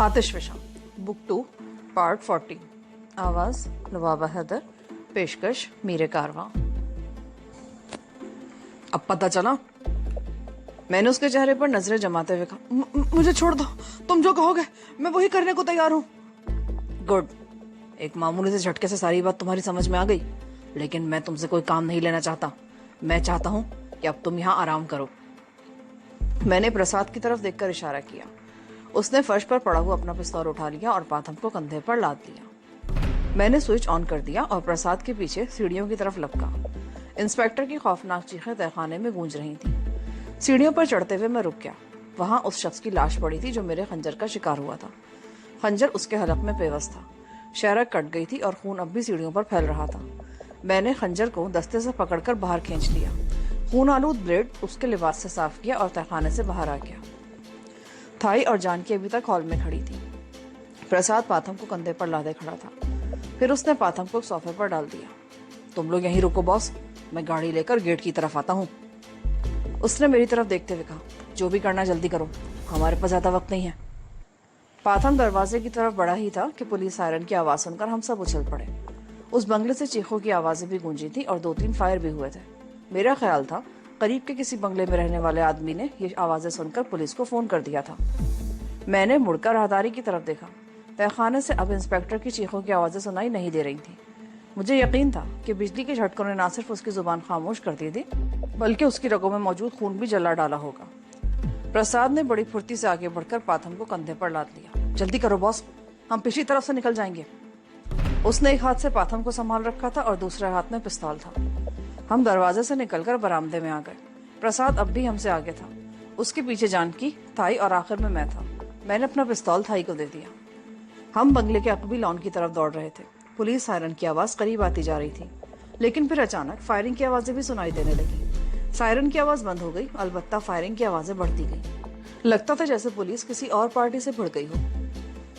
आतिश विशाल, book 2, part 40। आवाज लबाबा हैदर, पेशकश मीरे कारवां। अब पता चला? मैंने उसके चेहरे पर नजरें जमाते हुए कहा, मुझे छोड़ दो, तुम जो कहोगे मैं वही करने को तैयार हूं। गुड, एक मामूली से झटके से सारी बात तुम्हारी समझ में आ गई, लेकिन मैं तुमसे कोई काम नहीं लेना चाहता। मैं चाहता हूं कि अब तुम यहाँ आराम करो। मैंने प्रसाद की तरफ देखकर इशारा किया। उसने फर्श पर पड़ा हुआ अपना पिस्तौल उठा लिया और पाथम को कंधे पर लाद लिया। मैंने स्विच ऑन कर दिया और प्रसाद के पीछे सीढ़ियों की तरफ लपका। इंस्पेक्टर की खौफनाक चीखें तहखाने में गूंज रही थी। सीढ़ियों पर चढ़ते हुए मैं रुक गया। वहां उस शख्स की लाश पड़ी थी जो मेरे खंजर का शिकार हुआ था। खंजर उसके हलक में पेवस था। शहरक कट गई थी और खून अब भी सीढ़ियों पर फैल रहा था। मैंने खंजर को दस्ते से पकड़कर बाहर खींच लिया। खून आलूद ब्लेड उसके लिबास से साफ किया और तहखाने से बाहर आ गया। थाई और जानकी अभी तक हॉल में खड़ी थी। प्रसाद पाथम को कंधे पर लादे खड़ा था। फिर उसने पाथम को सोफे पर डाल दिया। तुम लोग यहीं रुको बॉस, मैं गाड़ी लेकर गेट की तरफ आता हूँ। उसने मेरी तरफ देखते हुए कहा, जो भी करना जल्दी करो, हमारे पास ज्यादा वक्त नहीं है। पाथम दरवाजे की तरफ बढ़ा ही था कि पुलिस सायरन की आवाज सुनकर हम सब उछल पड़े। उस बंगले से चीखों की आवाजें भी गूंजी थी और 2-3 फायर भी हुए थे। मेरा ख्याल था करीब के किसी बंगले में रहने वाले आदमी ने ये आवाजें सुनकर पुलिस को फोन कर दिया था। मैंने मुड़कर राहदारी की तरफ देखा। तहखाने से अब इंस्पेक्टर की चीखों की आवाजें सुनाई नहीं दे रही थी। मुझे यकीन था कि बिजली के झटकों ने न सिर्फ उसकी जुबान खामोश कर दी थी, बल्कि उसकी रगों में मौजूद खून भी जला डाला होगा। प्रसाद ने बड़ी फुर्ती से आगे बढ़कर पाथम को कंधे पर लाद लिया। जल्दी करो बॉस, हम पिछली तरफ से निकल जाएंगे। उसने एक हाथ से पाथम को संभाल रखा था और दूसरे हाथ में पिस्तौल था। हम दरवाजे से निकलकर बरामदे में आ गए। प्रसाद अब भी हमसे आगे था। उसके पीछे जानकी, थाई और आखिर में मैं था। मैंने अपना पिस्तौल थाई को दे दिया। हम बंगले के अकबी लॉन की तरफ दौड़ रहे थे। पुलिस सायरन की आवाज करीब आती जा रही थी, लेकिन फिर अचानक फायरिंग की आवाजें भी सुनाई देने लगी। सायरन की आवाज बंद हो गई, अलबत्ता फायरिंग की आवाजें बढ़ती गई। लगता था जैसे पुलिस किसी और पार्टी से भिड़ गई हो।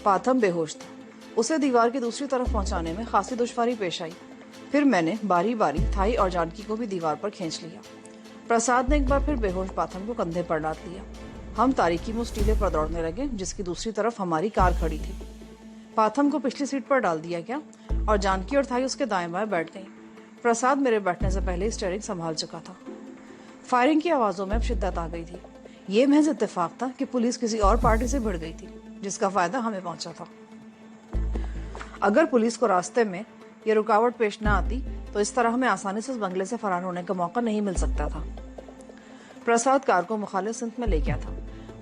पाथम बेहोश था। उसे दीवार की दूसरी तरफ पहुंचाने में खासी दुश्वारी पेश आई। फिर मैंने बारी बारी थाई और जानकी को भी दीवार पर खींच लिया। प्रसाद ने एक बार फिर बेहोश पाथम को कंधे पर लाद लिया। हम तारीकी में उस टीले पर दौड़ने लगे जिसकी दूसरी तरफ हमारी कार खड़ी थी। पाथम को पिछली सीट पर डाल दिया गया और जानकी और थाई उसके दाएं बाएं बैठ गई। प्रसाद मेरे बैठने से पहले स्टीयरिंग संभाल चुका था। फायरिंग की आवाजों में अब शिद्दत आ गई थी। ये महज इत्तेफाक था कि पुलिस किसी और पार्टी से भिड़ गई थी, जिसका फायदा हमें पहुंचा था। अगर पुलिस को रास्ते में ये रुकावट पेश न आती तो इस तरह हमें आसानी से उस बंगले से फरार होने का मौका नहीं मिल सकता था। प्रसाद कार को मुखालिफ सिमत में ले गया था।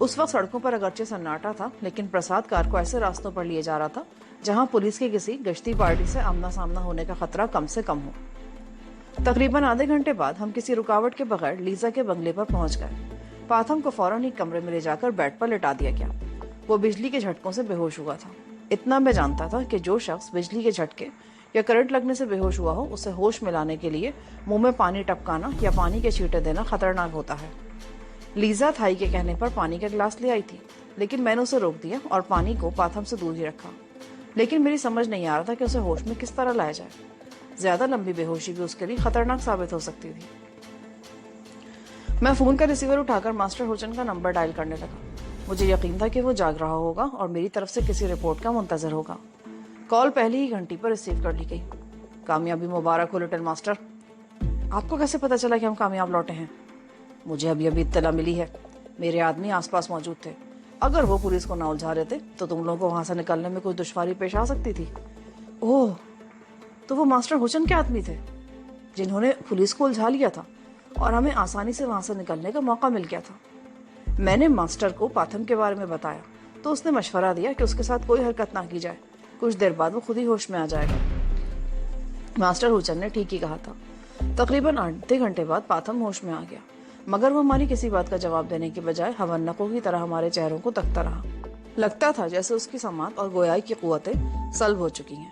उस वक्त सड़कों पर अगरचे सन्नाटा था, लेकिन प्रसाद कार को ऐसे रास्तों पर लिए जा रहा था जहां पुलिस की किसी गश्ती पार्टी से आमना सामना होने का खतरा कम से कम हो। तकरीबन आधे घंटे बाद हम किसी रुकावट के बगैर लीजा के बंगले पर पहुंच गए। पाथम को फौरन ही कमरे में ले जाकर बेड पर लिटा दिया गया। वो बिजली के झटकों से बेहोश हुआ था। इतना मैं जानता था कि जो शख्स बिजली के झटके या करंट लगने से बेहोश हुआ हो, उसे होश में लाने के लिए मुंह में पानी टपकाना या पानी के छींटे देना खतरनाक होता है। लीजा थाई के कहने पर पानी का गिलास ले आई थी, लेकिन मैंने उसे रोक दिया और पानी को पाथम से दूर ही रखा। लेकिन मेरी समझ नहीं आ रहा था कि उसे होश में किस तरह लाया जाए। ज्यादा लंबी बेहोशी भी उसके लिए खतरनाक साबित हो सकती थी। मैं फोन का रिसीवर उठाकर मास्टर हुचन का नंबर डायल करने लगा। मुझे यकीन था कि वो जाग रहा होगा और मेरी तरफ से किसी रिपोर्ट का मुंतजर होगा। कॉल पहली ही घंटी पर रिसीव कर ली गई। कामयाबी मुबारक हो लिटिल मास्टर। आपको कैसे पता चला कि हम कामयाब लौटे हैं? मुझे अभी अभी इत्तला मिली है। मेरे आदमी आसपास मौजूद थे। अगर वो पुलिस को ना उलझा रहे थे तो तुम लोगों को वहां से निकलने में कोई दुश्वारी पेश आ सकती थी। ओह, तो वो मास्टर हुचन के आदमी थे जिन्होंने पुलिस को उलझा लिया था और हमें आसानी से वहां से निकलने का मौका मिल गया था। मैंने मास्टर को पाथम के बारे में बताया तो उसने मशवरा दिया कि उसके साथ कोई हरकत ना की जाए। कुछ देर बाद वो खुद ही होश में आ जाएगा। मास्टर हुचन ने ठीक ही कहा था। तकरीबन आधे घंटे बाद पाथम होश में आ गया, मगर वो हमारी किसी बात का जवाब देने के बजाय हवन्नकों की तरह हमारे चेहरों को तकता रहा। लगता था जैसे उसकी समात और गोयाई की कुव्वतें सल्ब हो चुकी हैं।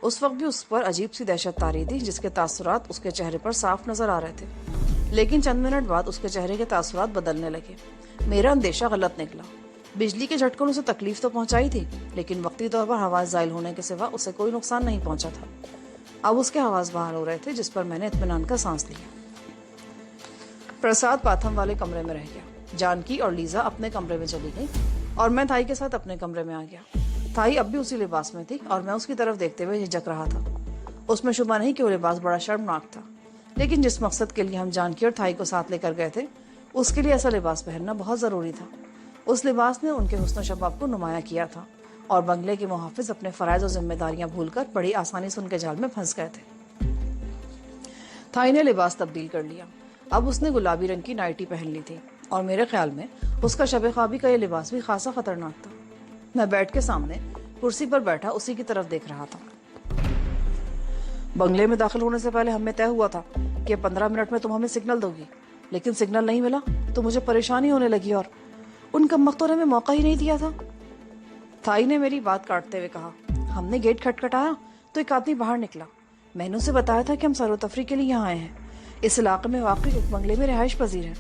उस वक्त भी उस पर अजीब सी दहशत तारी थी, जिसके तासुरात उसके चेहरे पर साफ नजर आ रहे थे। लेकिन चंद मिनट बाद उसके चेहरे के तासुरात बदलने लगे। मेरा अंदेशा गलत निकला। बिजली के झटकों ने उसे तकलीफ तो पहुंचाई थी, लेकिन वक्ती तौर पर हवास जायल होने के सिवा उसे कोई नुकसान नहीं पहुंचा था। अब उसके हवास बाहर हो रहे थे, जिस पर मैंने इत्मीनान का सांस लिया। प्रसाद पाथम वाले कमरे में रह गया। जानकी और लीजा अपने कमरे में चली गई। اور میں تھائی کے ساتھ اپنے کمرے میں آ گیا۔ تھائی اب بھی اسی لباس میں تھی اور میں اس کی طرف دیکھتے ہوئے جھجک رہا تھا۔ اس میں شبہ نہیں کہ وہ لباس بڑا شرمناک تھا، لیکن جس مقصد کے لیے ہم جانکی اور تھائی کو ساتھ لے کر گئے تھے اس کے لیے ایسا لباس پہننا بہت ضروری تھا۔ اس لباس نے ان کے حسن و شباب کو نمایاں کیا تھا اور بنگلے کے محافظ اپنے فرائض و ذمہ داریاں بھول کر بڑی آسانی سے ان کے جال میں پھنس گئے تھے۔ تھائی نے لباس تبدیل کر لیا۔ اب اس نے گلابی رنگ کی نائٹی پہن لی تھی اور میرے خیال میں اس کا شب خوابی کا یہ لباس بھی خاصا خطرناک تھا۔ میں بیٹھ کے سامنے کرسی پر بیٹھا اسی کی طرف دیکھ رہا تھا۔ بنگلے میں داخل ہونے سے پہلے ہم میں طے ہوا تھا کہ 15 منٹ میں تم ہمیں سگنل دو گی، لیکن سگنل نہیں ملا تو مجھے پریشانی ہونے لگی اور ان کمبختوں نے ہمیں موقع ہی نہیں دیا تھا۔ تھائی نے میری بات کاٹتے ہوئے کہا، ہم نے گیٹ کھٹکھٹایا تو ایک آدمی باہر نکلا۔ میں نے اسے بتایا تھا کہ ہم سیر و تفریح کے لیے یہاں آئے ہیں، اس علاقے میں واقع ایک بنگلے میں رہائش پذیر ہیں۔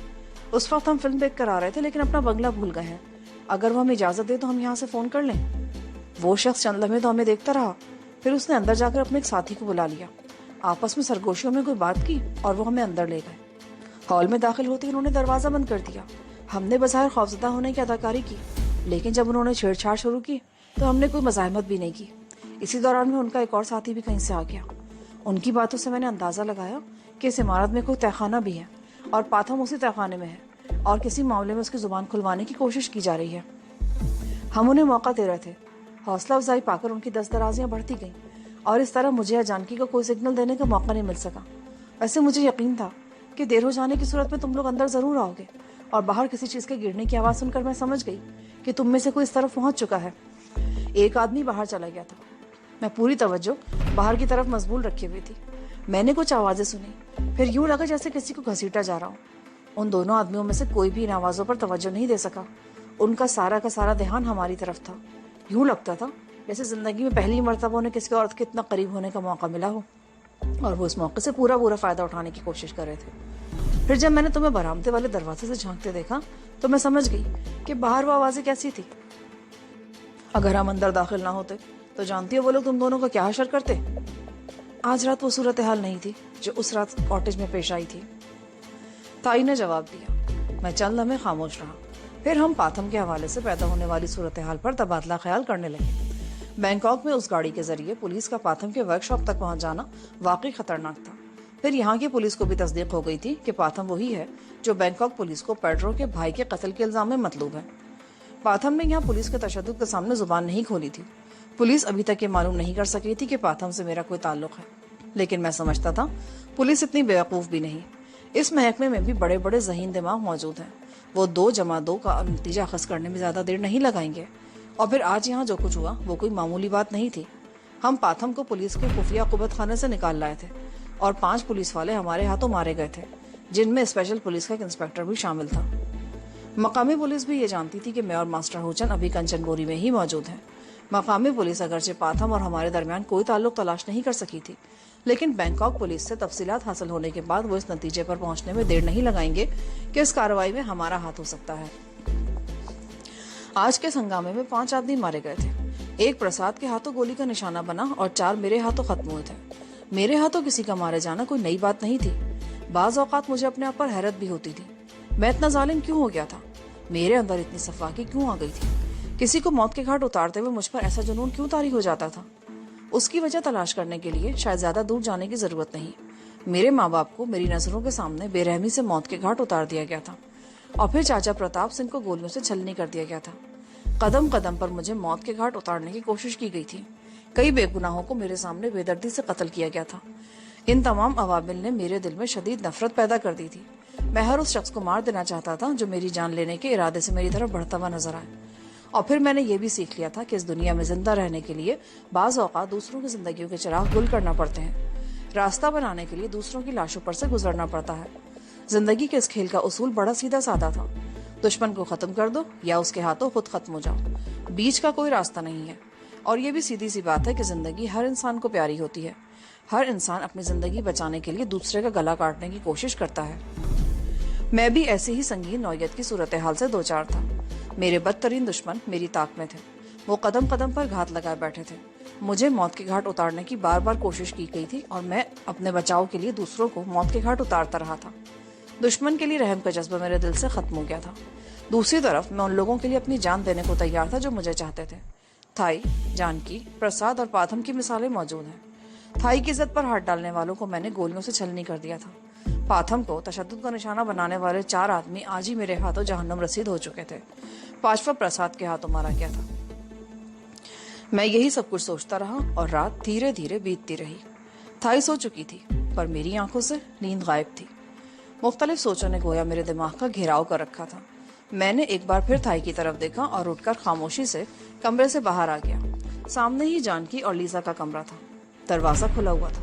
اس وقت ہم فلم دیکھ کر آ رہے تھے لیکن اپنا بنگلہ بھول گئے ہیں، اگر وہ ہمیں اجازت دے تو ہم یہاں سے فون کر لیں۔ وہ شخص چند لمحے تو ہمیں دیکھتا رہا، پھر اس نے اندر جا کر اپنے ایک ساتھی کو بلا لیا۔ آپس میں سرگوشیوں میں کوئی بات کی اور وہ ہمیں اندر لے گئے۔ ہال میں داخل ہوتے ہی انہوں نے دروازہ بند کر دیا۔ ہم نے بظاہر خوفزدہ ہونے کی اداکاری کی، لیکن جب انہوں نے چھیڑ چھاڑ شروع کی تو ہم نے کوئی مزاحمت بھی نہیں کی۔ اسی دوران میں ان کا ایک اور ساتھی بھی کہیں سے آ گیا۔ ان کی باتوں سے میں نے اندازہ لگایا کہ اس عمارت میں کوئی تہخانہ بھی ہے اور پاتھم اسی تہخانے میں ہے اور کسی معاملے میں اس کی زبان کھلوانے کی کوشش کی جا رہی ہے۔ ہم انہیں موقع دے رہے تھے۔ حوصلہ افزائی پا کر ان کی دست درازیاں بڑھتی گئیں اور اس طرح مجھے یا جانکی کو کوئی سگنل دینے کا موقع نہیں مل سکا۔ ویسے مجھے یقین تھا کہ دیر ہو جانے کی صورت میں تم لوگ اندر ضرور آؤ گے، اور باہر کسی چیز کے گرنے کی آواز سن کر میں سمجھ گئی کہ تم میں سے کوئی اس طرف پہنچ چکا ہے۔ ایک آدمی باہر چلا گیا تھا۔ میں پوری توجہ باہر کی طرف مشغول رکھی ہوئی تھی۔ میں نے کچھ آوازیں سنی، پھر یوں لگا جیسے کسی کو گھسیٹا جا رہا ہوں۔ ان دونوں آدمیوں میں سے کوئی بھی ان آوازوں پر توجہ نہیں دے سکا۔ ان کا سارا دھیان ہماری طرف تھا۔ یوں لگتا تھا جیسے زندگی میں پہلی مرتبہ انہیں کسی عورت کے اتنا قریب ہونے کا موقع ملا ہو اور وہ اس موقع سے پورا فائدہ اٹھانے کی کوشش کر رہے تھے۔ پھر جب میں نے تمہیں برآمدے والے دروازے سے جھانکتے دیکھا تو میں سمجھ گئی کہ باہر وہ آوازیں کیسی تھی۔ اگر ہم اندر داخل نہ ہوتے تو جانتی ہو وہ لوگ تم دونوں کا کیا حشر کرتے۔ آج رات وہ صورتحال نہیں تھی جو اس رات کاٹیج میں پیش آئی تھی۔ تائی نے جواب دیا۔ میں چند لمحے خاموش رہا، پھر ہم پاتھم کے حوالے سے پیدا ہونے والی صورتحال پر تبادلہ خیال کرنے لگے۔ بینکاک میں اس گاڑی کے ذریعے پولیس کا پاتھم کے ورک شاپ تک پہنچ جانا واقعی خطرناک تھا۔ پھر یہاں کی پولیس کو بھی تصدیق ہو گئی تھی کہ پاتھم وہی ہے جو بینکاک پولیس کو پیڈرو کے بھائی کے قتل کے الزام میں مطلوب ہے۔ پاتھم نے یہاں پولیس کے تشدد کے سامنے زبان نہیں کھولی تھی۔ پولیس ابھی تک یہ معلوم نہیں کر سکی تھی کہ پاتھم سے میرا کوئی تعلق ہے، لیکن میں سمجھتا تھا پولیس اتنی بیوقوف بھی نہیں۔ اس محکمے میں بھی بڑے بڑے ذہین دماغ موجود ہیں، وہ 2+2 کا نتیجہ اخذ کرنے میں زیادہ دیر نہیں لگائیں گے۔ اور پھر آج یہاں جو کچھ ہوا وہ کوئی معمولی بات نہیں تھی۔ ہم پاتھم کو پولیس کے خفیہ قوت خانے سے نکال لائے تھے اور 5 پولیس والے ہمارے ہاتھوں مارے گئے تھے، جن میں اسپیشل پولیس کا ایک انسپیکٹر بھی شامل تھا۔ مقامی پولیس بھی یہ جانتی تھی کہ میں اور ماسٹر ہوچن ابھی کنچن بوری میں ہی موجود ہیں۔ مقامی پولیس اگرچہ پاتھم اور ہمارے درمیان کوئی تعلق تلاش نہیں کر سکی تھی، لیکن بینکاک پولیس سے تفصیلات حاصل ہونے کے بعد وہ اس نتیجے پر پہنچنے میں دیر نہیں لگائیں گے کہ اس کارروائی میں ہمارا ہاتھ ہو سکتا ہے۔ آج کے ہنگامے میں 5 آدمی مارے گئے تھے۔ ایک پرساد کے ہاتھوں گولی کا نشانہ بنا اور 4 میرے ہاتھوں ختم ہوئے تھے۔ میرے ہاتھوں کسی کا مارے جانا کوئی نئی بات نہیں تھی۔ بعض اوقات مجھے اپنے آپ پر حیرت بھی ہوتی تھی، میں اتنا ظالم کیوں ہو گیا تھا؟ میرے اندر اتنی صفاقی کیوں آ گئی تھی؟ کسی کو موت کے گھاٹ اتارتے ہوئے مجھ پر ایسا جنون کیوں طاری ہو جاتا تھا؟ اس کی وجہ تلاش کرنے کے لیے شاید زیادہ دور جانے کی ضرورت نہیں۔ میرے ماں باپ کو میری نظروں کے سامنے بے رحمی سے موت کے گھاٹ اتار دیا گیا تھا اور پھر چاچا پرتاپ سنگھ کو گولیوں سے چھلنی کر دیا گیا تھا۔ قدم قدم پر مجھے موت کے گھاٹ اتارنے کی کوشش کی گئی تھی۔ کئی بے گناہوں کو میرے سامنے بے دردی سے قتل کیا گیا تھا۔ ان تمام عوامل نے میرے دل میں شدید نفرت پیدا کر دی تھی۔ میں ہر اس شخص کو مار دینا چاہتا تھا جو میری جان لینے کے ارادے سے میری طرف بڑھتا ہوا نظر آئے۔ اور پھر میں نے یہ بھی سیکھ لیا تھا کہ اس دنیا میں زندہ رہنے کے لیے بعض اوقات دوسروں کی زندگیوں کے چراغ گل کرنا پڑتے ہیں، راستہ بنانے کے لیے دوسروں کی لاشوں پر سے گزرنا پڑتا ہے۔ زندگی کے اس کھیل کا اصول بڑا سیدھا سادہ تھا، دشمن کو ختم کر دو یا اس کے ہاتھوں خود ختم ہو جاؤ، بیچ کا کوئی راستہ نہیں ہے۔ اور یہ بھی سیدھی سی بات ہے کہ زندگی ہر انسان کو پیاری ہوتی ہے۔ ہر انسان اپنی زندگی بچانے کے لیے دوسرے کا گلا کاٹنے کی کوشش کرتا ہے۔ میں بھی ایسی ہی سنگین نوعیت کی صورتحال سے دوچار تھا۔ میرے بدترین دشمن میری طاق میں تھے، وہ قدم قدم پر گھات لگائے بیٹھے تھے۔ مجھے موت کے گھاٹ اتارنے کی بار بار کوشش کی گئی تھی اور میں اپنے بچاؤ کے لیے دوسروں کو موت کے گھاٹ اتارتا رہا تھا۔ دشمن کے لیے رحم کا جذبہ میرے دل سے ختم ہو گیا تھا۔ दूसरी तरफ मैं उन लोगों के लिए अपनी जान देने को तैयार था जो मुझे चाहते थे। थाई, जानकी, प्रसाद और पाथम की मिसालें मौजूद हैं। थाई की इज्जत पर हाथ डालने वालों को मैंने गोलियों से छलनी कर दिया था। पाथम को तशद्दुद का निशाना बनाने वाले 4 आदमी आज ही मेरे हाथों जहन्नुम रसीद हो चुके थे। 5वां प्रसाद के हाथों मारा गया था। मैं यही सब कुछ सोचता रहा और रात धीरे धीरे बीतती रही। थाई सो चुकी थी, पर मेरी आंखों से नींद गायब थी। मुख्तलिफ सोचों ने गोया मेरे दिमाग का घेराव कर रखा था। मैंने एक बार फिर थाई की तरफ देखा और उठकर खामोशी से कमरे से बाहर आ गया। सामने ही जानकी और लीजा का कमरा था। दरवाजा खुला हुआ था।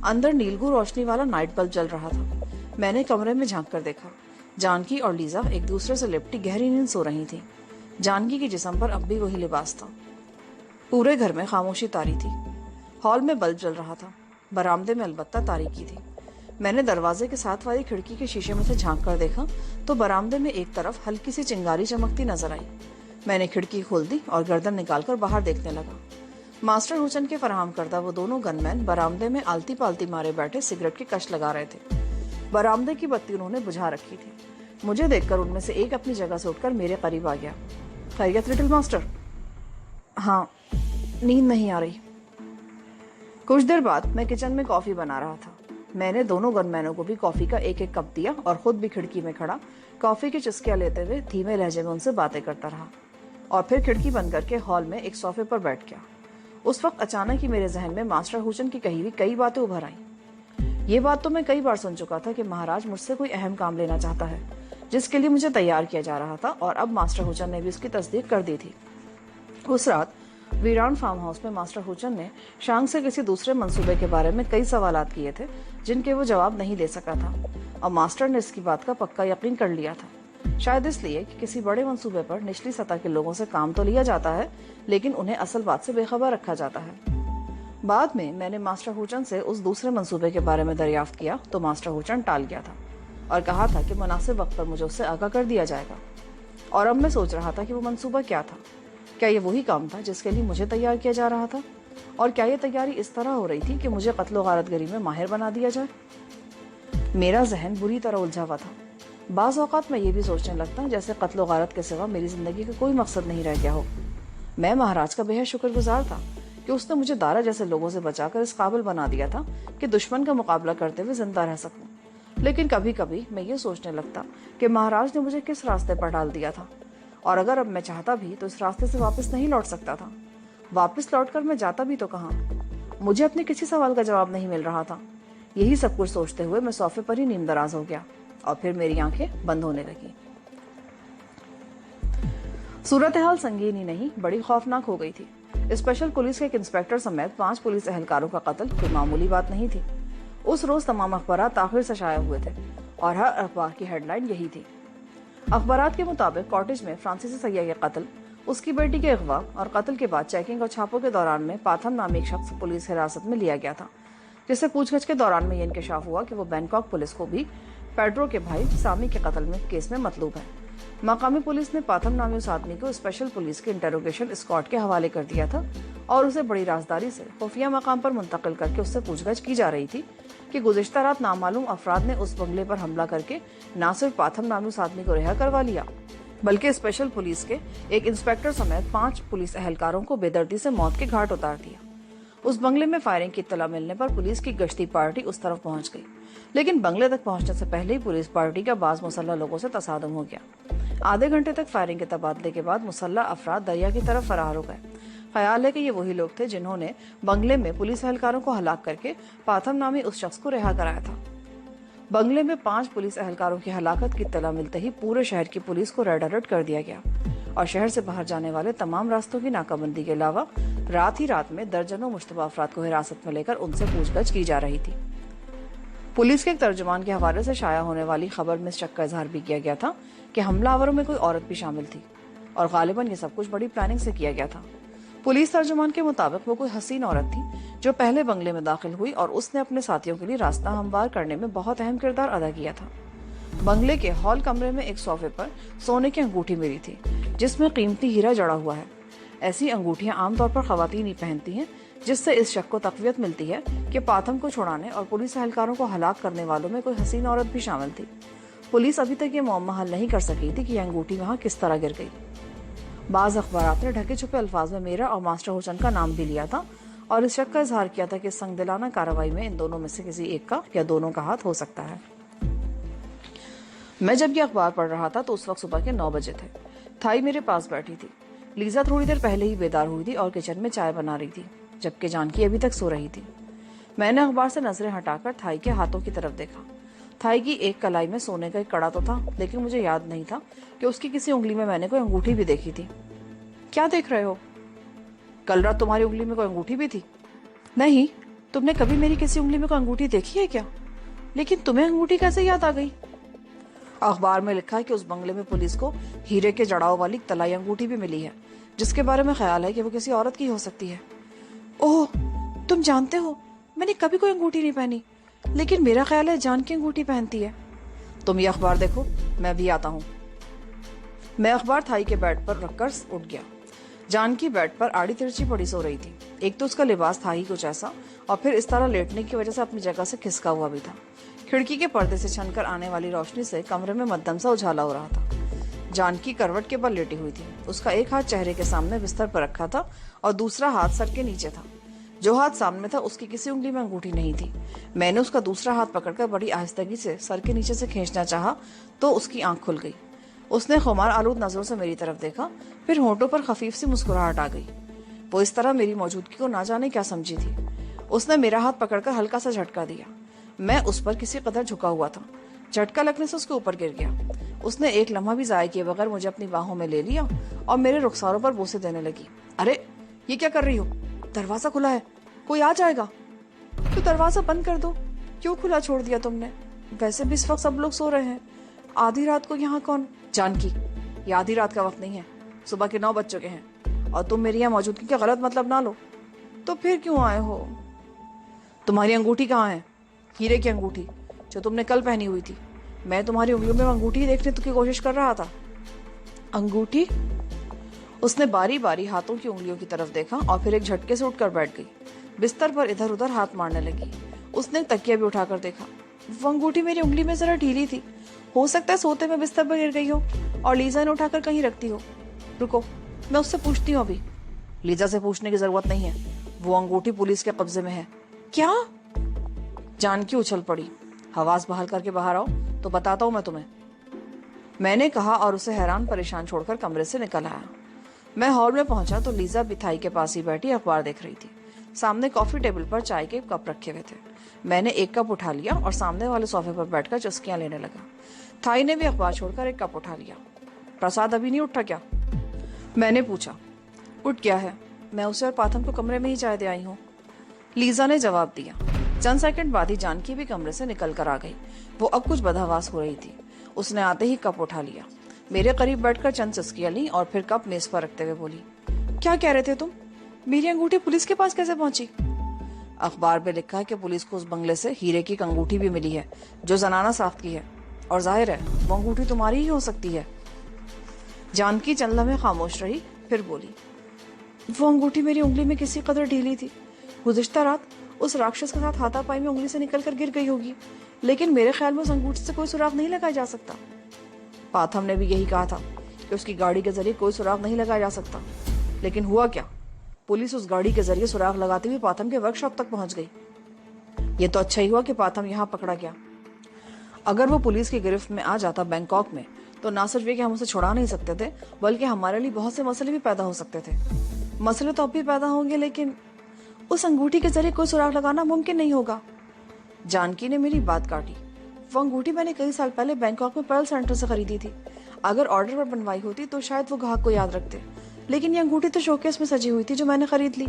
अंदर नीलगू रोशनी वाला नाइट बल्ब जल रहा था। मैंने कमरे में झांक कर देखा। जानकी और लीजा एक दूसरे से लिपटी गहरी नींद सो रही थी। जानकी के जिस्म पर अब भी वही लिबास था। पूरे घर में खामोशी तारी थी। हॉल में बल्ब जल रहा था। बरामदे में अलबत्ता तारीकी थी। मैंने दरवाजे के साथ वाली खिड़की के शीशे में से झांक कर देखा तो बरामदे में एक तरफ हल्की सी चिंगारी चमकती नजर आई। मैंने खिड़की खोल दी और गर्दन निकालकर बाहर देखने लगा। मास्टर हुसैन के फराहम करदा वो दोनों गनमैन बरामदे में आलती पालती मारे बैठे सिगरेट की कश लगा रहे थे। बरामदे की बत्ती उन्होंने बुझा रखी थी। मुझे देखकर उनमें से एक अपनी जगह से उठकर मेरे करीब आ गया। खैरियत लिटिल मास्टर? हाँ, नींद नहीं आ रही। कुछ देर बाद मैं किचन में कॉफी बना रहा था। मैंने दोनों गनमैनों को भी कॉफी का एक एक कप दिया और खुद भी खिड़की में खड़ा कॉफी की चुस्कियां लेते हुए धीमे लहजे में उनसे बातें करता रहा और फिर खिड़की बंद करके हॉल में एक सोफे पर बैठ गया। उस वक्त अचानक ही मेरे जहन में मास्टर हुसैन की कही हुई कई बातें उभर आईं। ये बात तो मैं कई बार सुन चुका था कि महाराज मुझसे कोई अहम काम लेना चाहता है जिसके लिए मुझे तैयार किया जा रहा था, और अब मास्टर हुसैन ने भी उसकी तस्दीक कर दी थी। उस रात वीरान फार्म हाउस में मास्टर हुसैन ने शांग से किसी दूसरे मंसूबे के बारे में कई सवालात किए थे जिनके वो जवाब नहीं दे सका था, और मास्टर ने इसकी बात का पक्का यकीन कर लिया था। शायद इसलिए कि किसी बड़े मंसूबे पर निचली सतह के लोगों से काम तो लिया जाता है, लेकिन उन्हें असल बात से बेखबर रखा जाता है। बाद में मैंने मास्टर हुसैन से उस दूसरे मंसूबे के बारे में दरियाफ्त किया तो मास्टर हुसैन टाल गया था और कहा था कि मुनासिब वक्त पर मुझे उससे आगाह कर दिया जाएगा। और अब मैं सोच रहा था कि वो मंसूबा क्या था। क्या ये वही काम था जिसके लिए मुझे तैयार किया जा रहा था, और क्या ये तैयारी इस तरह हो रही थी कि मुझे कत्ल गारतगरी में माहिर बना दिया जाए? मेरा जहन बुरी तरह उलझा हुआ था। बाज़ औक़ात मैं ये भी सोचने लगता जैसे कत्ल गारत के सिवा मेरी जिंदगी का कोई मकसद नहीं रह गया हो। मैं महाराज का बेहद शुक्रगुजार था कि उसने मुझे दारा जैसे लोगों से बचाकर इस काबिल बना दिया था कि दुश्मन का मुकाबला करते हुए जिंदा रह सकूं। लेकिन कभी कभी मैं ये सोचने लगता कि महाराज ने मुझे किस रास्ते पर डाल दिया था, और अगर अब मैं चाहता भी तो इस रास्ते से वापस नहीं लौट सकता था। वापस लौटकर मैं जाता भी तो कहाँ? मुझे अपने किसी सवाल का जवाब नहीं मिल रहा था। यही सब कुछ सोचते हुए मैं सोफे पर ही नींदराज हो गया और फिर मेरी आंखें बंद होने लगी। सूरत हाल संगीन ही नहीं, बड़ी खौफनाक हो गई थी। स्पेशल पुलिस के एक इंस्पेक्टर समेत 5 पुलिस एहलकारों का कत्ल कोई मामूली बात नहीं थी। उस रोज तमाम अखबारात आखिर से शाया हुए थे और हर अखबार की हेडलाइन यही थी। अखबारात के मुताबिक कॉटेज में फ्रांसीसी सैय्यद के कत्ल, उसकी बेटी के अगवा और कत्ल के बाद चेकिंग और छापों के दौरान में पाथम नामी एक शख्स पुलिस हिरासत में लिया गया था, जिससे पूछगछ के दौरान में ये इंकशाफ हुआ कि वो बैंकॉक पुलिस को भी पेड्रो के भाई सामी के कत्ल में केस में मतलूब है। मकामी पुलिस ने पाथम नामी उस आदमी को स्पेशल पुलिस के इंटरोगेशन स्क्वाड के हवाले कर दिया था और उसे बड़ी राजदारी से खुफिया मकाम पर मुंतकिल करके उससे पूछगछ की जा रही थी कि गुज़िश्ता रात नामालूम अफराद ने उस बंगले पर हमला करके न सिर्फ पाथम नामी उस आदमी को रिहा करवा लिया, बल्कि स्पेशल पुलिस के एक इंस्पेक्टर समेत 5 पुलिस एहलकारों को बेदर्दी से मौत के घाट उतार दिया। उस बंगले में फायरिंग की इत्तला मिलने पर पुलिस की गश्ती पार्टी उस तरफ पहुंच गई, लेकिन बंगले तक पहुंचने से पहले ही पुलिस पार्टी का बाज मुसल्ला लोगों से तसादम हो गया। आधे घंटे तक फायरिंग के तबादले के बाद मुसल्ला अफराद दरिया की तरफ फरार हो गए। ख्याल है कि ये वही लोग थे जिन्होंने बंगले में पुलिस एहलकारों को हलाक करके पाथम नामी उस शख्स को रिहा कराया था। बंगले में 5 पुलिस एहलकारों की हलाकत की इत्तला मिलते ही पूरे शहर की पुलिस को रेड अलर्ट कर दिया गया और शहर से बाहर जाने वाले तमाम रास्तों की नाकाबंदी के अलावा रात ही रात में दर्जनों मुश्तबा अफराद को हिरासत में लेकर उनसे पूछगछ की जा रही थी। पुलिस के एक तर्जुमान के हवाले से शाया होने वाली खबर में इस शक का इजहार भी किया गया था कि हमलावरों में कोई औरत भी शामिल थी और गालिबन ये सब कुछ बड़ी प्लानिंग से किया गया था। पुलिस तर्जुमान के मुताबिक वो कोई हसीन औरत थी जो पहले बंगले में दाखिल हुई और उसने अपने साथियों के लिए रास्ता हमवार करने में बहुत अहम किरदार अदा किया था। बंगले के हॉल कमरे में एक सोफे पर सोने की अंगूठी मिली थी जिसमें कीमती हीरा जड़ा हुआ है। ऐसी अंगूठियां आमतौर पर खवातीन ही पहनती हैं, जिससे इस शक को तक़वियत मिलती है कि पाथम को छुड़ाने और पुलिस एहलकारों को हलाक करने वालों में कोई हसीन औरत भी शामिल थी। पुलिस अभी तक ये मुअम्मा हल नहीं कर सकी थी कि यह अंगूठी वहां किस तरह गिर गई। बाज अखबारात ने ढके छुपे अल्फाज में मेरा और मास्टर हुसैन का नाम भी लिया था और इस शक का इजहार किया था कि संगदिलाना कार्रवाई में इन दोनों में से किसी एक का या दोनों का हाथ हो सकता है। मैं जब ये अखबार पढ़ रहा था तो उस वक्त सुबह के 9 बजे थे। थाई मेरे पास बैठी थी। लीजा थोड़ी देर पहले ही बेदार हुई थी और किचन में चाय बना रही थी, जबकि जानकी अभी तक सो रही थी। मैंने अखबार से नजरें हटाकर थाई के हाथों की तरफ देखा। थाई की एक कलाई में सोने का एक कड़ा तो था, लेकिन मुझे याद नहीं था कि उसकी किसी उंगली में मैंने कोई अंगूठी भी देखी थी। क्या देख रहे हो? कल रात तुम्हारी उंगली में कोई अंगूठी भी थी? नहीं, तुमने कभी मेरी किसी उंगली में कोई अंगूठी देखी है क्या? लेकिन तुम्हें अंगूठी कैसे याद आ गई? अखबार में लिखा है कि उस बंगले में पुलिस को हीरे के जड़ाव वाली तलाई अंगूठी भी मिली है, जिसके बारे में ख्याल है कि वो किसी औरत की हो सकती है। ओह, तुम जानते हो मैंने कभी कोई अंगूठी नहीं पहनी, लेकिन मेरा ख्याल है जान की अंगूठी पहनती है। तुम ये अखबार देखो, मैं भी आता हूँ। मैं अखबार थाई के बेड पर रखकर उठ गया। जानकी बेड पर आड़ी तिरछी पड़ी सो रही थी। एक तो उसका लिबास था ही कुछ ऐसा, और फिर इस तरह लेटने की वजह से अपनी जगह से खिसका हुआ भी था। खिड़की के पर्दे से छनकर आने वाली रोशनी से कमरे में मध्यम सा उजाला हो रहा था। जानकी करवट के बल लेटी हुई थी। उसका एक हाथ चेहरे के सामने बिस्तर पर रखा था और दूसरा हाथ सर के नीचे था। जो हाथ सामने था उसकी किसी उंगली में अंगूठी नहीं थी। मैंने उसका दूसरा हाथ पकड़कर बड़ी आहिस्तगी से सर के नीचे से खींचना चाहा तो उसकी आंख खुल गई। उसने खुमार आलूद नजरों से मेरी तरफ देखा, फिर होंठों पर खफीफ सी मुस्कुराहट आ गई। वो इस तरह मेरी मौजूदगी को ना जाने क्या समझी थी। उसने मेरा हाथ पकड़कर हल्का सा झटका दिया। मैं उस पर किसी कदर झुका हुआ था। झटका लगने से उसके ऊपर गिर गया। उसने एक लम्हा भी जाया किए बगैर मुझे अपनी बाहों में ले लिया और मेरे रुखसारों पर बोसे देने लगी। अरे, ये क्या कर रही हो? दरवाजा खुला है, कोई आ जाएगा। तो दरवाजा बंद कर दो। क्यों खुला छोड़ दिया तुमने? वैसे भी इस वक्त सब लोग सो रहे हैं। आधी रात को यहाँ कौन? जानकी, ये आधी रात का वक्त नहीं है, सुबह के 9 बज चुके हैं और तुम मेरी यहाँ मौजूदगी का गलत मतलब ना लो। तो फिर क्यों आए हो? तुम्हारी अंगूठी कहाँ है? हीरे की अंगूठी जो तुमने कल पहनी हुई थी। मैं तुम्हारी उंगलियों में अंगूठी देखने की कोशिश कर रहा था। अंगूठी? उसने बारी बारी हाथों की उंगलियों की तरफ देखा और फिर एक झटके से उठकर बैठ गई। बिस्तर पर इधर उधर हाथ मारने लगी। उसने तकिया भी उठाकर देखा। वो अंगूठी मेरी उंगली में जरा ढीली थी। हो सकता है सोते में बिस्तर पर गिर गई हो और लीजा ने उठाकर कहीं रखती हो। रुको, मैं उससे पूछती हूँ अभी। लीजा से पूछने की जरूरत नहीं है, वो अंगूठी पुलिस के कब्जे में है। क्या? जानकी उछल पड़ी। हवास बहाल करके बाहर आओ तो बताता हूँ मैं तुम्हें, मैंने कहा और उसे हैरान परेशान छोड़कर कमरे से निकल आया। मैं हॉल में पहुंचा तो लीजा भी थाई के पास ही बैठी अखबार देख रही थी। सामने कॉफी टेबल पर चाय के कप रखे हुए थे। मैंने एक कप उठा लिया और सामने वाले सोफे पर बैठकर चुस्कियां लेने लगा। थाई ने भी अखबार छोड़कर एक कप उठा लिया। प्रसाद अभी नहीं उठा क्या? मैंने पूछा। उठ गया है, मैं उसे और पाथम को कमरे में ही चाय दे आई हूँ, लीजा ने जवाब दिया। चंद सेकंड बाद ही जानकी भी कमरे से निकल कर आ गई। वो अब कुछ बदहवास हो रही थी। उसने आते ही कप उठा लिया, मेरे करीब बैठकर चंद चुस्कियां ली और फिर कप मेज पर रखते हुए बोली, क्या कह रहे थे तुम? मेरी अंगूठी पुलिस के पास कैसे पहुंची? अखबार में लिखा है कि पुलिस को उस बंगले से हीरे की एक अंगूठी भी मिली है जो जनाना साख्त की है, और जाहिर है वो अंगूठी तुम्हारी ही हो सकती है। जानकी चंद लम्हे खामोश रही, फिर बोली, वो अंगूठी मेरी उंगली में किसी कदर ढीली थी। गुज़िश्ता रात उस राक्षस के साथ हाथापाई में उंगली से निकलकर गिर गई होगी, लेकिन मेरे ख्याल में उस अंगूठी से कोई सुराग नहीं लगाया जा सकता। पाथम ने भी यही कहा था कि उसकी गाड़ी के जरिए कोई सुराग नहीं लगाया जा सकता, लेकिन हुआ क्या? पुलिस उस गाड़ी के जरिए सुराग लगाते हुए पाथम के वर्कशॉप तक पहुंच गई। ये तो अच्छा ही हुआ कि पाथम यहाँ पकड़ा गया। अगर वो पुलिस की गिरफ्त में आ जाता बैंकॉक में, तो ना सिर्फ ये कि हम उसे छुड़ा नहीं सकते थे, बल्कि हमारे लिए बहुत से मसले भी पैदा हो सकते थे। मसले तो अब भी पैदा होंगे, लेकिन उस अंगूठी के जरिए कोई सुराग लगाना मुमकिन नहीं होगा। जानकी ने मेरी बात काटी। वो अंगूठी मैंने कई साल पहले बैंकॉक में पर्ल सेंटर से खरीदी थी। अगर ऑर्डर पर बनवाई होती तो शायद वो ग्राहक को याद रखते, लेकिन ये अंगूठी तो शोकेस में सजी हुई थी जो मैंने खरीद ली।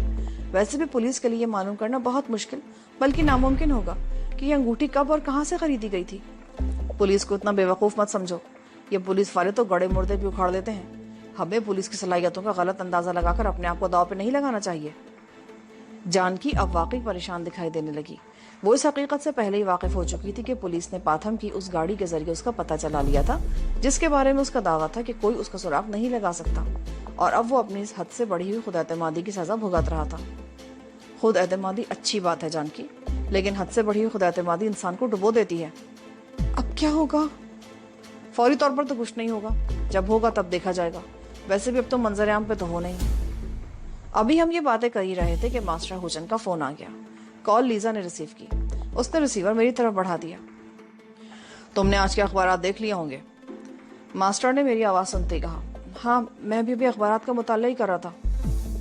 वैसे भी पुलिस के लिए ये मालूम करना बहुत मुश्किल बल्कि नामुमकिन होगा कि ये अंगूठी कब और कहां से खरीदी गई थी। पुलिस को इतना बेवकूफ मत समझो, ये पुलिस वाले तो गड़े मुर्दे भी उखाड़ देते हैं। हमें पुलिस की सलाहियतों का गलत अंदाजा लगाकर अपने आप को दाव पे नहीं लगाना चाहिए। जानकी अब वाकई परेशान दिखाई देने लगी। वो इस हकीकत से पहले ही वाकिफ हो चुकी थी कि पुलिस ने पाथम की उस गाड़ी के जरिए उसका पता चला लिया था, जिसके बारे में उसका दावा था कि कोई उसका सुराग नहीं लगा सकता, और अब वो अपनी इस हद से बढ़ी हुई खुद-एतमादी की सजा भुगत रहा था। खुद-एतमादी अच्छी बात है जानकी, लेकिन हद से बढ़ी हुई खुद-एतमादी इंसान को डुबो देती है। अब क्या होगा? फौरी तौर पर तो कुछ नहीं होगा, जब होगा तब देखा जाएगा। वैसे भी अब तो मंजर आम पे तो हो नहीं। अभी हम ये बातें कर ही रहे थे कि मास्टर हुजन का फोन आ गया। कॉल लीजा ने रिसीव की। उसने रिसीवर मेरी तरफ बढ़ा दिया। तुमने आज के अखबारात देख लिए होंगे? मास्टर ने मेरी आवाज सुनते ही कहा। हाँ, मैं भी अखबारात का मुताला ही कर रहा था।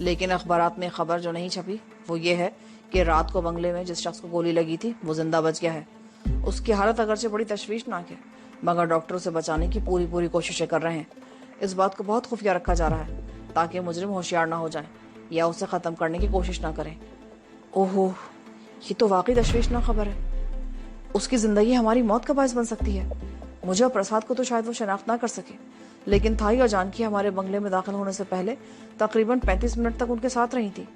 लेकिन अखबारात में खबर जो नहीं छपी वो ये है कि रात को बंगले में जिस शख्स को गोली लगी थी वो जिंदा बच गया है। उसकी हालत अगरचे बड़ी तशवीशनाक है, मगर डॉक्टर उसे बचाने की पूरी कोशिशें कर रहे हैं। इस बात को बहुत खुफिया रखा जा रहा है ताकि मुजरिम होशियार ना हो जाए या उसे खत्म करने की कोशिश ना करें। ओहो, ये तो वाकई तशवीशनाक खबर है। उसकी जिंदगी हमारी मौत का बायस बन सकती है। मुझे और प्रसाद को तो शायद वो शनाख्त ना कर सके, लेकिन थाई और जानकी हमारे बंगले में दाखिल होने से पहले तकरीबन 35 मिनट तक उनके साथ रही थी।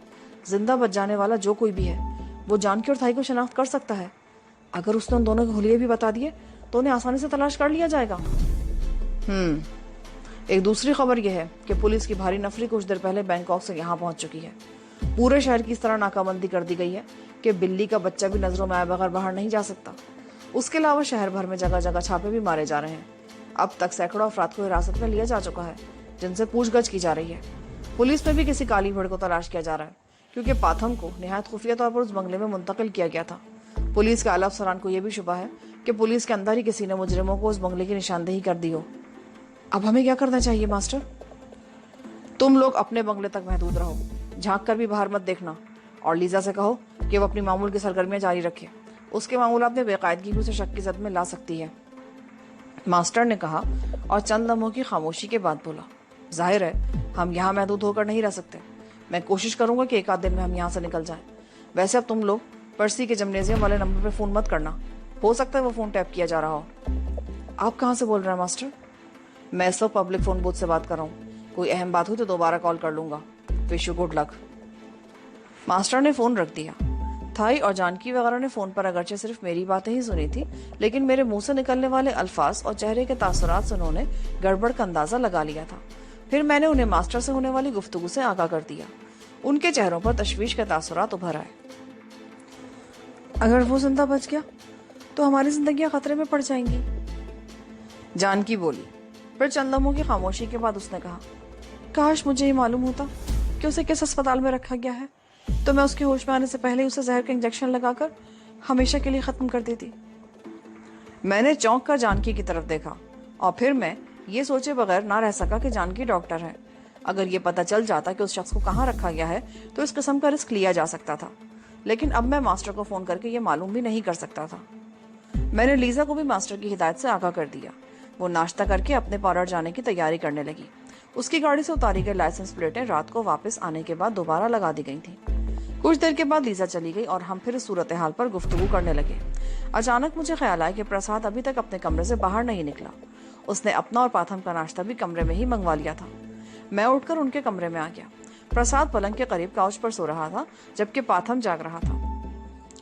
जिंदा बच जाने वाला जो कोई भी है वो जानकी और थाई को शनाख्त कर सकता है। अगर उसने उन दोनों के हुलिये भी बता दिए तो उन्हें आसानी से तलाश कर लिया जाएगा। एक दूसरी खबर यह है कि पुलिस की भारी नफरी कुछ देर पहले बैंकॉक से यहाँ पहुंच चुकी है। पूरे शहर की इस तरह नाकाबंदी कर दी गई है कि बिल्ली का बच्चा भी नजरों में आए बगैर बाहर नहीं जा सकता। उसके अलावा शहर भर में जगह जगह छापे भी मारे जा रहे हैं। अब तक सैकड़ों अफराद को हिरासत में लिया जा चुका है, जिनसे पूछगछ की जा रही है। पुलिस में भी किसी काली भीड़ को तलाश किया जा रहा है, क्योंकि पाथम को निहायत खुफिया तौर पर उस बंगले में मुंतकिल किया गया था। पुलिस के आला अफसरान को यह भी शुबा है कि पुलिस के अंदर ही किसी ने मुजरिमों को उस बंगले की निशानदेही कर दी हो। अब हमें क्या करना चाहिए मास्टर? तुम लोग अपने बंगले तक महदूद रहो, झांक कर भी बाहर मत देखना, और लीजा से कहो कि वो अपनी मामूल की सरगर्मियां जारी रखे। उसके मामूलात में बेकायदगी उसे शक की जद में ला सकती है, मास्टर ने कहा और चंद लम्हों की खामोशी के बाद बोला। जाहिर है हम यहाँ महदूद होकर नहीं रह सकते। मैं कोशिश करूंगा कि एक आध दिन में हम यहाँ से निकल जाएं। वैसे अब तुम लोग पर्सी के जिम्नेजियम वाले नंबर पर फोन मत करना, हो सकता है वो फोन टैप किया जा रहा हो। आप कहाँ से बोल रहे हैं मास्टर? मैं इस वक्त पब्लिक फोन बूथ से बात कर रहा हूँ। कोई अहम बात हुई तो दोबारा कॉल कर लूंगा। Wish you good luck. Master ने फोन रख दिया। थाई और जानकी वगैरह ने फोन पर अगरचे सिर्फ मेरी बातें ही सुनी थी, लेकिन मेरे मुंह से निकलने वाले अल्फाज और चेहरे के तासुरात से उन्होंने गड़बड़ का अंदाजा लगा लिया था। फिर मैंने उन्हें मास्टर से होने वाली गुफ्तगू से आगाह कर दिया। उनके चेहरों पर तशवीश के तासुरात उभर आए। अगर वो जिंदा बच गया तो हमारी जिंदगियां खतरे में पड़ जाएंगी, जानकी बोली। फिर चंद लम्हों की खामोशी के बाद उसने कहा, काश मुझे ये मालूम होता कि उसे किस अस्पताल में रखा गया है, तो मैं उसके होश में आने से पहले उसे जहर का इंजेक्शन लगाकर हमेशा के लिए खत्म कर देती। मैंने चौंक कर जानकी की तरफ देखा और फिर मैं ये सोचे बगैर ना रह सका कि जानकी डॉक्टर है। अगर ये पता चल जाता कि उस शख्स को कहाँ रखा गया है तो इस किस्म का रिस्क लिया जा सकता था, लेकिन अब मैं मास्टर को फोन करके ये मालूम भी नहीं कर सकता था। मैंने लीजा को भी मास्टर की हिदायत से आगाह कर दिया। वो नाश्ता करके अपने पार्लर जाने की तैयारी करने लगी। उसकी गाड़ी से उतारी गई लाइसेंस प्लेटें रात को वापस आने के बाद दोबारा लगा दी गई थी। कुछ देर के बाद लीजा चली गई और हम फिर सूरत हाल पर गुफ्तगू करने लगे। अचानक मुझे ख्याल आया कि प्रसाद अभी तक अपने कमरे से बाहर नहीं निकला। उसने अपना और पाथम का नाश्ता भी कमरे में ही मंगवा लिया था। मैं उठकर उनके कमरे में आ गया। प्रसाद पलंग के करीब काउच पर सो रहा था, जबकि पाथम जाग रहा था।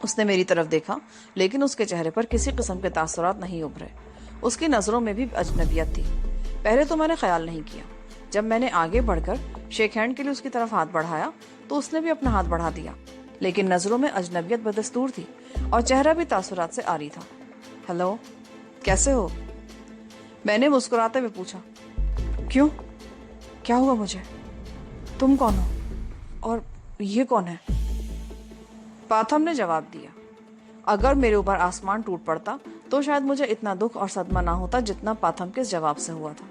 उसने मेरी तरफ देखा, लेकिन उसके चेहरे पर किसी किस्म के तासुरात नहीं उभरे। उसकी नजरों में भी अजनबियत थी। पहले तो मैंने ख्याल नहीं किया। जब मैंने आगे बढ़कर शेक हैंड के लिए उसकी तरफ हाथ बढ़ाया तो उसने भी अपना हाथ बढ़ा दिया, लेकिन नजरों में अजनबियत बदस्तूर थी और चेहरा भी तासुरात से आरी था। हेलो, कैसे हो? मैंने मुस्कुराते हुए पूछा। क्यों, क्या हुआ मुझे? तुम कौन हो और ये कौन है? पाथम ने जवाब दिया। अगर मेरे ऊपर आसमान टूट पड़ता तो शायद मुझे इतना दुख और सदमा ना होता जितना पाथम के जवाब से हुआ था।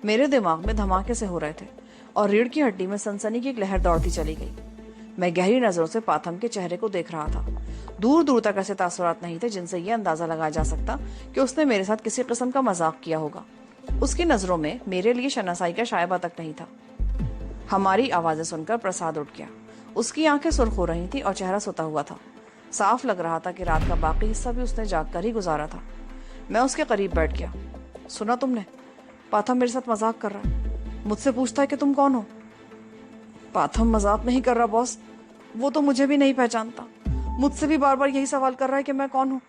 मेरे दिमाग में धमाके से हो रहे थे और रीढ़ की हड्डी में सनसनी की एक लहर दौड़ती चली गई। मैं गहरी नजरों से पाथम के चेहरे को देख रहा था। दूर दूर तक ऐसे तासुरात नहीं थे जिनसे ये अंदाजा लगाया जा सकता कि उसने मेरे साथ किसी किस्म का मजाक किया होगा। उसकी नजरों में मेरे लिए शनासाई का शायबा तक नहीं था। हमारी आवाजें सुनकर प्रसाद उठ गया। उसकी आंखें सुर्ख हो रही थी और चेहरा सोता हुआ था। साफ लग रहा था कि रात का बाकी हिस्सा भी उसने जाग कर ही गुजारा था। मैं उसके करीब बैठ गया। सुना तुमने? पाथम मेरे साथ मजाक कर रहा है। मुझसे पूछता है कि तुम कौन हो। पाथम मजाक नहीं कर रहा बॉस, वो तो मुझे भी नहीं पहचानता। मुझसे भी बार बार यही सवाल कर रहा है कि मैं कौन हूँ।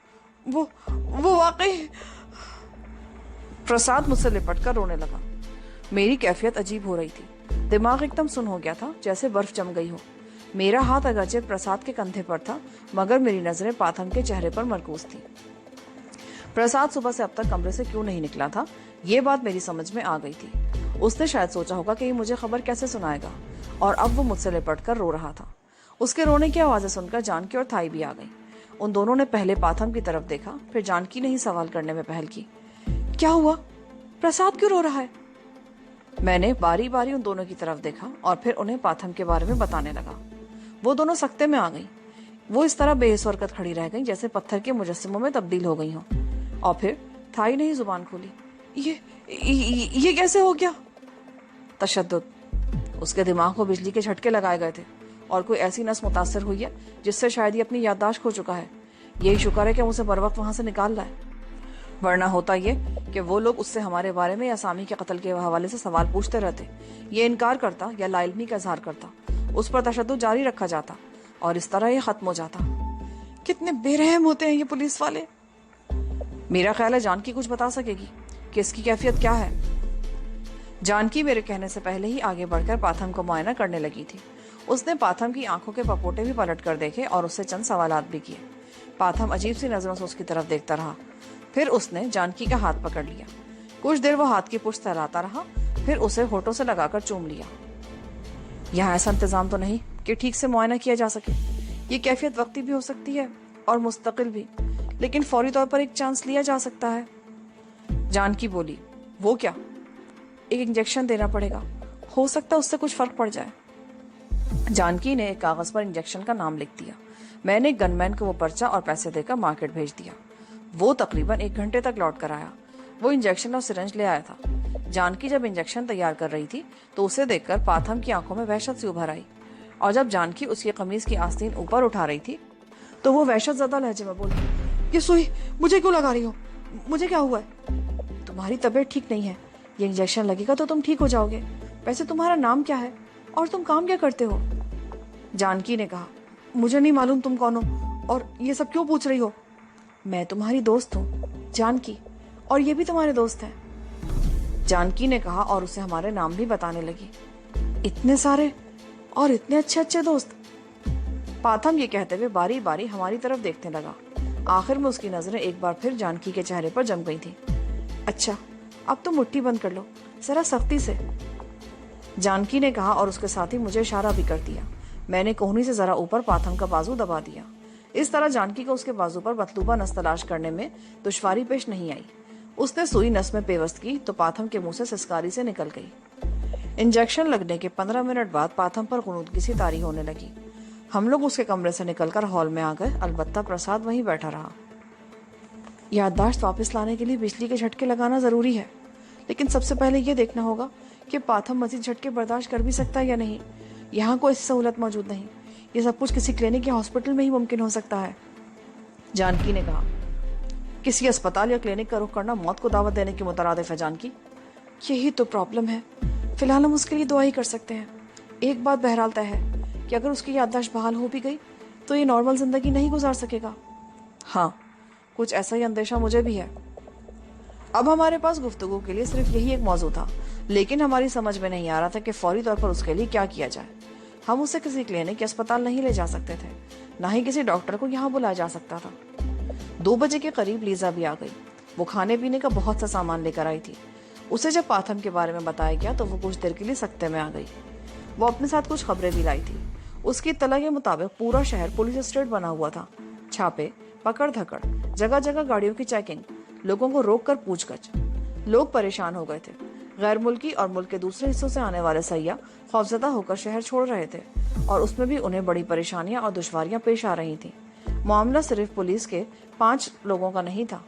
वो वाकई। प्रसाद मुझसे लिपट कर रोने लगा। मेरी कैफियत अजीब हो रही थी। दिमाग एकदम सुन हो गया था, जैसे बर्फ जम गई हो। मेरा हाथ अगरचे प्रसाद के कंधे पर था, मगर मेरी नजरें पाथम के चेहरे पर मरकूज थी। प्रसाद सुबह से अब तक कमरे से क्यों नहीं निकला था, ये बात मेरी समझ में आ गई थी। उसने शायद सोचा होगा कि ये मुझे खबर कैसे सुनाएगा, और अब वो मुझसे लिपट कर रो रहा था। उसके रोने की आवाजें सुनकर जानकी और थाई भी आ गई। उन दोनों ने पहले पाथम की तरफ देखा, फिर जानकी ने ही सवाल करने में पहल की। क्या हुआ? प्रसाद क्यों रो रहा है? मैंने बारी बारी उन दोनों की तरफ देखा और फिर उन्हें पाथम के बारे में बताने लगा। वो दोनों सख्ते में आ गई। वो इस तरह बेहिस हरकत खड़ी रह गई जैसे पत्थर के मुजस्सिमों में तब्दील हो गई हो। और फिर थाई ने ही जुबान खोली। ये कैसे हो गया? तशद्दुद। उसके दिमाग को बिजली के झटके लगाए गए थे और कोई ऐसी नस मुतासर हुई है जिससे शायद ये अपनी याददाश्त खो चुका है। यही शुक्र है कि हम उसे बर वक्त वहां से निकाल लाए, वरना होता ये कि वो लोग उससे हमारे बारे में या सामी के कत्ल के हवाले से सवाल पूछते रहते। ये इनकार करता या लाइल्मी का इजहार करता, उस पर तशद्दुद जारी रखा जाता और इस तरह ये खत्म हो जाता। कितने बेरहम होते हैं ये पुलिस वाले। मेरा ख्याल है जानकी कुछ बता सकेगी कि इसकी कैफियत क्या है। जानकी मेरे कहने से पहले ही आगे बढ़कर पाथम को मुआयना करने लगी थी। उसने पाथम की आंखों के पपोटे भी पलट कर देखे और उससे चंद सवालात भी किए। पाथम अजीब सी नजरों से उसकी तरफ देखता रहा। फिर उसने जानकी का हाथ पकड़ लिया। कुछ देर वो हाथ की पुष्ट सहलाता रहा, फिर उसे होठों से लगाकर चूम लिया। यहाँ ऐसा इंतजाम तो नहीं कि ठीक से मुआयना किया जा सके। ये कैफियत वक्ती भी हो सकती है और मुस्तकिल भी, लेकिन फौरी तौर पर एक चांस लिया जा सकता है। जानकी बोली। वो क्या? एक इंजेक्शन देना पड़ेगा, हो सकता है उससे कुछ फर्क पड़ जाए। जानकी ने एक कागज पर इंजेक्शन का नाम लिख दिया। मैंने गनमैन को वो पर्चा और पैसे देकर मार्केट भेज दिया। वो तकरीबन 1 घंटे तक लौट कर आया। वो इंजेक्शन और सिरिंज ले आया था। जानकी जब इंजेक्शन तैयार कर रही थी तो उसे देखकर पाथम की आंखों में वहशत सी उभर आई, और जब जानकी उसकी कमीज की आस्तीन ऊपर उठा रही थी तो वो वहशत ज़दा लहजे में बोली, ये सुई मुझे क्यों लगा रही हो? मुझे क्या हुआ है? तुम्हारी तबीयत ठीक नहीं है, ये इंजेक्शन लगेगा तो तुम ठीक हो जाओगे। वैसे तुम्हारा नाम क्या है और तुम काम क्या करते हो? जानकी ने कहा, मुझे नहीं मालूम तुम कौन हो और ये सब क्यों पूछ रही हो। मैं तुम्हारी दोस्त हूँ जानकी, और ये भी तुम्हारे दोस्त हैं, जानकी ने कहा और उसे हमारे नाम भी बताने लगी। इतने सारे और इतने अच्छे अच्छे दोस्त। पाथम ये कहते हुए बारी बारी हमारी तरफ देखने लगा। आखिर में उसकी नजरें एक बार फिर जानकी के चेहरे पर जम गई थी। अच्छा, अब तो मुट्ठी बंद कर लो, जरा सख्ती से, जानकी ने कहा और उसके साथ ही मुझे इशारा भी कर दिया। मैंने कोहनी से जरा ऊपर पाथम का बाजू दबा दिया। इस तरह जानकी को उसके बाजू पर मतलूबा नस तलाश करने में दुश्वारी पेश नहीं आई। उसने सुई नस में पेवस्त की तो पाथम के मुंह से सिसकारी से निकल गई। इंजेक्शन लगने के 15 मिनट बाद पाथम पर गुनूदगी सी तारी होने लगी। हम लोग उसके कमरे से निकलकर हॉल में आ गए। अलबत्ता प्रसाद वहीं बैठा रहा। याददाश्त वापस लाने के लिए बिजली के झटके लगाना जरूरी है, लेकिन सबसे पहले ये देखना होगा कि पाथम मजीद झटके बर्दाश्त कर भी सकता है या नहीं। यहाँ कोई ऐसी सहूलत मौजूद नहीं। ये सब कुछ किसी क्लिनिक या हॉस्पिटल में ही मुमकिन हो सकता है, जानकी ने कहा। किसी अस्पताल या क्लिनिक का रुख करना मौत को दावत देने की मुतरादिफ है जानकी। यही तो प्रॉब्लम है। फिलहाल हम उसके लिए दुआ ही कर सकते हैं। एक बात बहरहाल तय है कि अगर उसकी याददाश्त बहाल हो भी गई तो ये नॉर्मल जिंदगी नहीं गुजार सकेगा। हाँ, कुछ ऐसा ही अंदेशा मुझे भी है। अब हमारे पास गुफ्तगू के लिए सिर्फ यही एक मौजू था, लेकिन हमारी समझ में नहीं आ रहा था कि फौरी तौर पर उसके लिए क्या किया जाए। हम उसे किसी क्लिनिक या अस्पताल नहीं ले जा सकते थे, ना ही किसी डॉक्टर को यहाँ बुलाया जा सकता था। 2 बजे के करीब लीजा भी आ गई। वो खाने पीने का बहुत सा सामान लेकर आई थी। उसे जब पाथम के बारे में बताया गया तो वो कुछ देर के लिए सख्ते में आ गई। वो अपने साथ कुछ खबरें भी लाई थी। उसकी इत्तला के मुताबिक पूरा शहर पुलिस स्टेट बना हुआ था। छापे, पकड़ धकड़, जगह जगह गाड़ियों की चेकिंग, लोगों को रोक कर पूछगछ। लोग परेशान हो गए थे। गैर मुल्की और मुल्क के दूसरे हिस्सों से आने वाले सयाह खौफजदा होकर शहर छोड़ रहे थे, और उसमें भी उन्हें बड़ी परेशानियां और दुश्वारियां पेश आ रही थी। मामला सिर्फ पुलिस के 5 लोगों का नहीं था।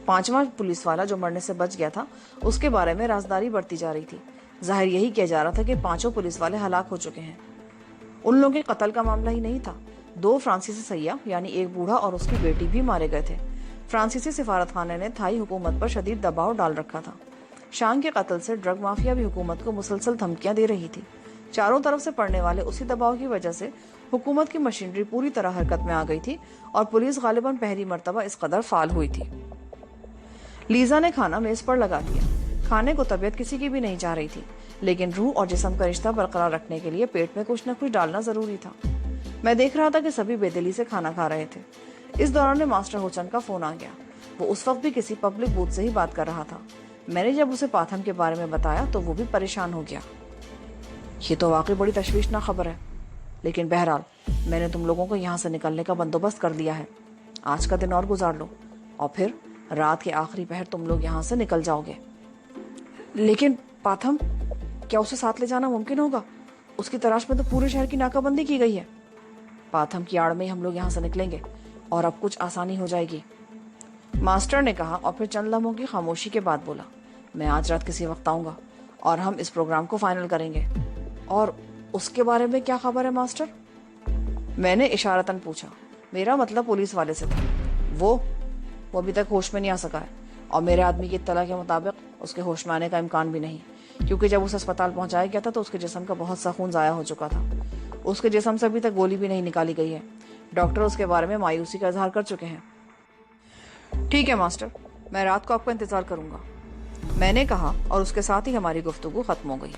5वां पुलिस वाला जो मरने से बच गया था, उसके बारे में राजदारी बढ़ती जा रही थी। जाहिर यही किया जा रहा था कि 5 पुलिस वाले हलाक हो चुके हैं। उन लोगों के कत्ल का मामला ही नहीं था। 2 फ्रांसीसी सयाह यानी एक बूढ़ा और उसकी बेटी भी मारे गए थे। फ्रांसीसी सिफारतखाने ने थाई हुकूमत पर शदीद दबाव डाल रखा था। शांग के कत्ल से ड्रग माफिया भी हुकूमत को मुसलसल धमकियां दे रही थी। चारों तरफ से पड़ने वाले उसी दबाव की वजह से हुकूमत की मशीनरी पूरी तरह हरकत में आ गई थी और पुलिस गालिबन पहली मर्तबा इस कदर फाल हुई थी। लीजा ने खाना मेज पर लगा दिया। खाने को तबीयत किसी की भी नहीं चाह रही थी, लेकिन रूह और जिस्म का रिश्ता बरकरार रखने के लिए पेट में कुछ न कुछ डालना जरूरी था। मैं देख रहा था कि सभी बेदिली से खाना खा रहे थे। इस दौरान मास्टर हुसैन का फोन आ गया। وہ اس وقت بھی کسی پبلک بوتھ سے ہی بات کر رہا تھا. میں نے جب اسے پاتھم کے بارے میں بتایا تو وہ بھی پریشان ہو گیا. یہ تو واقعی بڑی تشویشناک خبر ہے. لیکن بہرحال میں نے تم لوگوں کو یہاں سے نکلنے کا بندوبست کر دیا ہے. آج کا دن اور گزار لو اور پھر رات کے آخری پہر تم لوگ یہاں سے نکل جاؤ گے. لیکن پاتھم, کیا اسے ساتھ لے جانا ممکن ہوگا؟ اس کی تلاش میں تو پورے شہر کی ناکہ بندی کی گئی ہے. پاتھم کی آڑ میں ہی ہم لوگ یہاں سے نکلیں گے اور اب کچھ آسانی ہو جائے گی, ماسٹر نے کہا اور پھر چند لمحوں کی خاموشی کے بعد بولا, میں آج رات کسی وقت آؤں گا اور ہم اس پروگرام کو فائنل کریں گے. اور اس کے بارے میں کیا خبر ہے ماسٹر؟ میں نے اشارتاً پوچھا. میرا مطلب پولیس والے سے تھا. وہ ابھی تک ہوش میں نہیں آ سکا ہے اور میرے آدمی کی اطلاع کے مطابق اس کے ہوش میں آنے کا امکان بھی نہیں, کیونکہ جب اسے اسپتال پہنچایا گیا تھا تو اس کے جسم کا بہت سا خون ضائع ہو چکا تھا. اس کے جسم سے ابھی تک گولی بھی نہیں نکالی گئی ہے. ڈاکٹر اس کے بارے میں مایوسی کا اظہار کر چکے ہیں. ٹھیک ہے ماسٹر, میں رات کو آپ کا انتظار کروں گا, میں نے کہا اور اس کے ساتھ ہی ہماری گفتگو ختم ہو گئی.